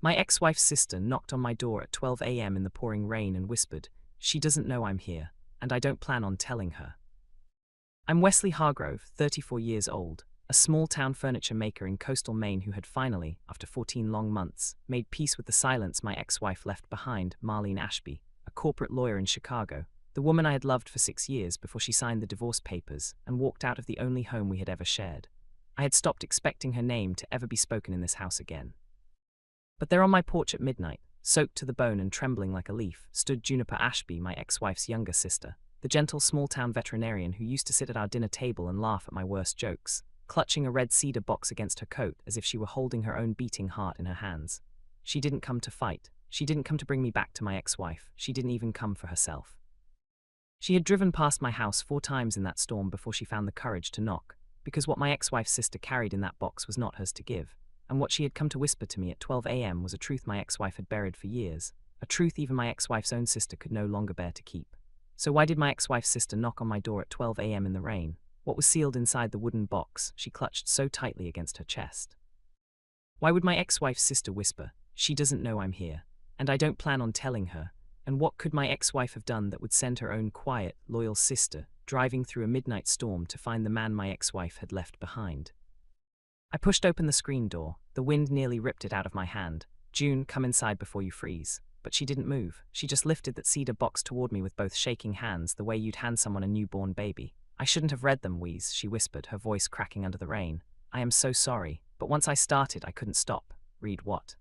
My ex-wife's sister knocked on my door at 12 a.m. in the pouring rain and whispered, "She doesn't know I'm here, and I don't plan on telling her." I'm Wesley Hargrove, 34 years old, a small-town furniture maker in coastal Maine who had finally, after 14 long months, made peace with the silence my ex-wife left behind. Marlene Ashby, a corporate lawyer in Chicago, the woman I had loved for 6 years before she signed the divorce papers and walked out of the only home we had ever shared. I had stopped expecting her name to ever be spoken in this house again. But there on my porch at midnight, soaked to the bone and trembling like a leaf, stood Juniper Ashby, my ex-wife's younger sister, the gentle small-town veterinarian who used to sit at our dinner table and laugh at my worst jokes, clutching a red cedar box against her coat as if she were holding her own beating heart in her hands. She didn't come to fight. She didn't come to bring me back to my ex-wife. She didn't even come for herself. She had driven past my house 4 times in that storm before she found the courage to knock, because what my ex-wife's sister carried in that box was not hers to give, and what she had come to whisper to me at 12 a.m. was a truth my ex-wife had buried for years, a truth even my ex-wife's own sister could no longer bear to keep. So why did my ex-wife's sister knock on my door at 12 a.m. in the rain? What was sealed inside the wooden box she clutched so tightly against her chest? Why would my ex-wife's sister whisper, "She doesn't know I'm here, and I don't plan on telling her"? And what could my ex-wife have done that would send her own quiet, loyal sister driving through a midnight storm to find the man my ex-wife had left behind? I pushed open the screen door. The wind nearly ripped it out of my hand. "June, come inside before you freeze." But she didn't move. She just lifted that cedar box toward me with both shaking hands, the way you'd hand someone a newborn baby. "I shouldn't have read them, Wheeze," she whispered, her voice cracking under the rain. "I am so sorry. But once I started, I couldn't stop." "Read what?"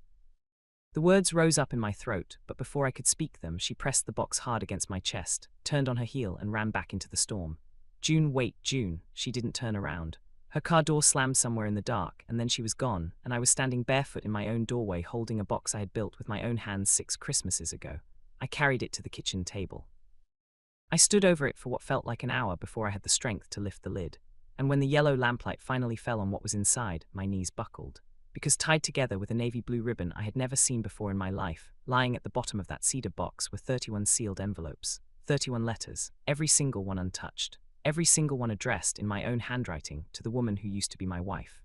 The words rose up in my throat, but before I could speak them, she pressed the box hard against my chest, turned on her heel, and ran back into the storm. "June, wait, June." She didn't turn around. Her car door slammed somewhere in the dark, and then she was gone, and I was standing barefoot in my own doorway holding a box I had built with my own hands 6 Christmases ago. I carried it to the kitchen table. I stood over it for what felt like an hour before I had the strength to lift the lid, and when the yellow lamplight finally fell on what was inside, my knees buckled. Because tied together with a navy blue ribbon I had never seen before in my life, lying at the bottom of that cedar box were 31 sealed envelopes, 31 letters, every single one untouched, every single one addressed in my own handwriting to the woman who used to be my wife.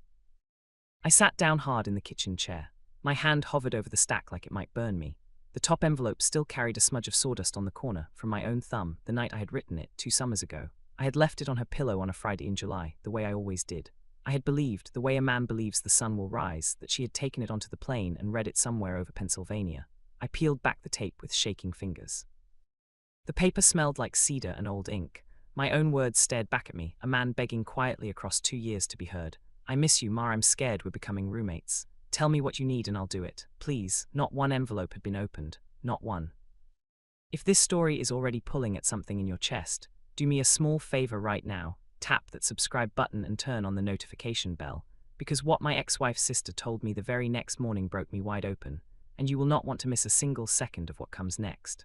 I sat down hard in the kitchen chair. My hand hovered over the stack like it might burn me. The top envelope still carried a smudge of sawdust on the corner from my own thumb the night I had written it 2 summers ago. I had left it on her pillow on a Friday in July, the way I always did. I had believed, the way a man believes the sun will rise, that she had taken it onto the plane and read it somewhere over Pennsylvania. I peeled back the tape with shaking fingers. The paper smelled like cedar and old ink. My own words stared back at me, a man begging quietly across 2 years to be heard. "I miss you, Ma. I'm scared we're becoming roommates. Tell me what you need and I'll do it. Please." Not one envelope had been opened. Not one. If this story is already pulling at something in your chest, do me a small favor right now. Tap that subscribe button and turn on the notification bell, because what my ex-wife's sister told me the very next morning broke me wide open, and you will not want to miss a single second of what comes next.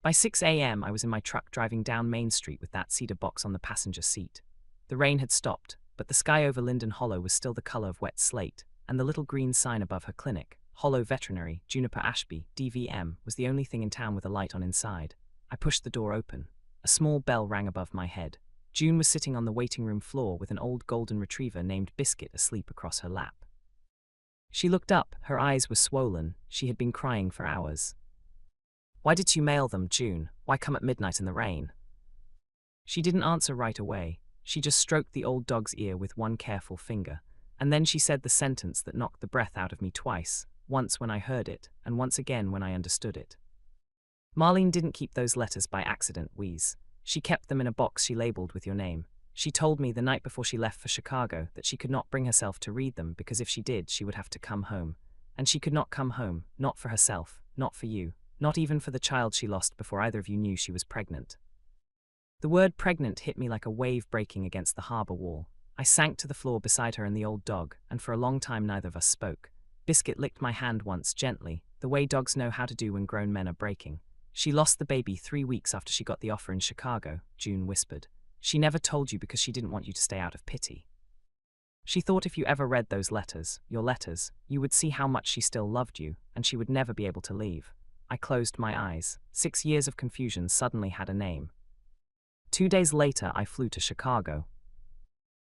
By 6 a.m. I was in my truck driving down Main Street with that cedar box on the passenger seat. The rain had stopped, but the sky over Linden Hollow was still the color of wet slate, and the little green sign above her clinic, Hollow Veterinary, Juniper Ashby, DVM, was the only thing in town with a light on inside. I pushed the door open. A small bell rang above my head. June was sitting on the waiting room floor with an old golden retriever named Biscuit asleep across her lap. She looked up, her eyes were swollen, she had been crying for hours. "Why did you mail them, June? Why come at midnight in the rain?" She didn't answer right away. She just stroked the old dog's ear with one careful finger, and then she said the sentence that knocked the breath out of me twice, once when I heard it, and once again when I understood it. "Marlene didn't keep those letters by accident, Wheeze. She kept them in a box she labeled with your name. She told me the night before she left for Chicago that she could not bring herself to read them because if she did, she would have to come home. And she could not come home, not for herself, not for you, not even for the child she lost before either of you knew she was pregnant." The word pregnant hit me like a wave breaking against the harbor wall. I sank to the floor beside her and the old dog, and for a long time neither of us spoke. Biscuit licked my hand once, gently, the way dogs know how to do when grown men are breaking. "She lost the baby 3 weeks after she got the offer in Chicago," June whispered. "She never told you because she didn't want you to stay out of pity. She thought if you ever read those letters, your letters, you would see how much she still loved you, and she would never be able to leave." I closed my eyes. 6 years of confusion suddenly had a name. 2 days later, I flew to Chicago.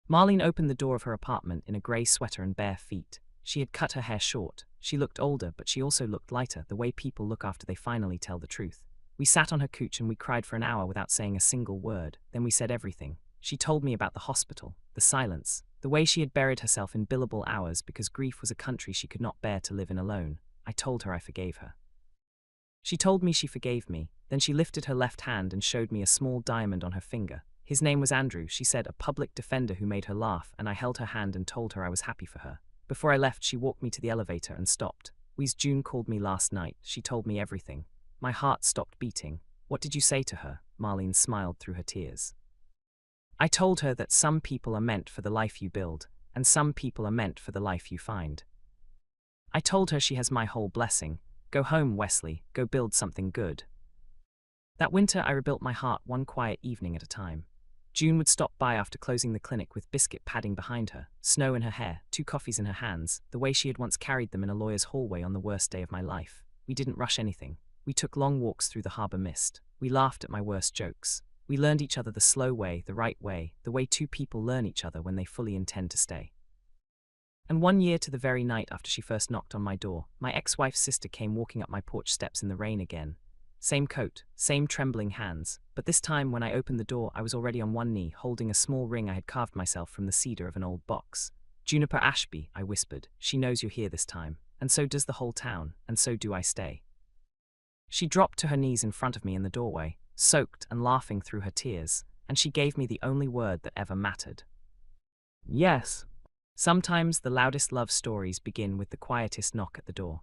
Marlene opened the door of her apartment in a grey sweater and bare feet. She had cut her hair short, She looked older, but she also looked lighter, the way people look after they finally tell the truth. We sat on her couch and we cried for an hour without saying a single word. Then we said everything. She told me about the hospital, the silence, the way she had buried herself in billable hours because grief was a country she could not bear to live in alone. I told her I forgave her. She told me she forgave me, then she lifted her left hand and showed me a small diamond on her finger. His name was Andrew, she said, a public defender who made her laugh, and I held her hand and told her I was happy for her. Before I left, she walked me to the elevator and stopped. June called me last night. She told me everything. My heart stopped beating. What did you say to her? Marlene smiled through her tears. I told her that some people are meant for the life you build, and some people are meant for the life you find. I told her she has my whole blessing. Go home, Wesley, go build something good. That winter I rebuilt my heart one quiet evening at a time. June would stop by after closing the clinic with biscuit padding behind her, snow in her hair, 2 coffees in her hands, the way she had once carried them in a lawyer's hallway on the worst day of my life. We didn't rush anything. We took long walks through the harbor mist. We laughed at my worst jokes. We learned each other the slow way, the right way, the way 2 people learn each other when they fully intend to stay. And one year to the very night after she first knocked on my door, my ex-wife's sister came walking up my porch steps in the rain again. Same coat, same trembling hands, but this time when I opened the door I was already on one knee holding a small ring I had carved myself from the cedar of an old box. Juniper Ashby, I whispered, she knows you're here this time, and so does the whole town, and so do I stay. She dropped to her knees in front of me in the doorway, soaked and laughing through her tears, and she gave me the only word that ever mattered. Yes. Sometimes the loudest love stories begin with the quietest knock at the door.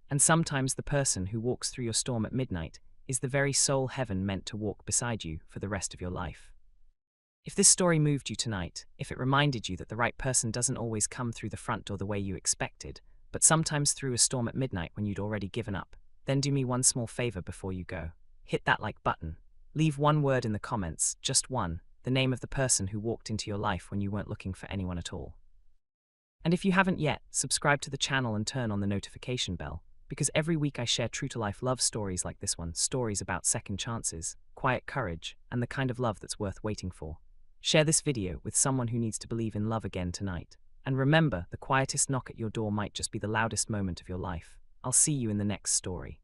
And sometimes the person who walks through your storm at midnight is the very soul heaven meant to walk beside you for the rest of your life. If this story moved you tonight, if it reminded you that the right person doesn't always come through the front door the way you expected, but sometimes through a storm at midnight when you'd already given up, then do me one small favor before you go. Hit that like button. Leave one word in the comments, just one, the name of the person who walked into your life when you weren't looking for anyone at all. And if you haven't yet, subscribe to the channel and turn on the notification bell, because every week I share true-to-life love stories like this one, stories about second chances, quiet courage, and the kind of love that's worth waiting for. Share this video with someone who needs to believe in love again tonight. And remember, the quietest knock at your door might just be the loudest moment of your life. I'll see you in the next story.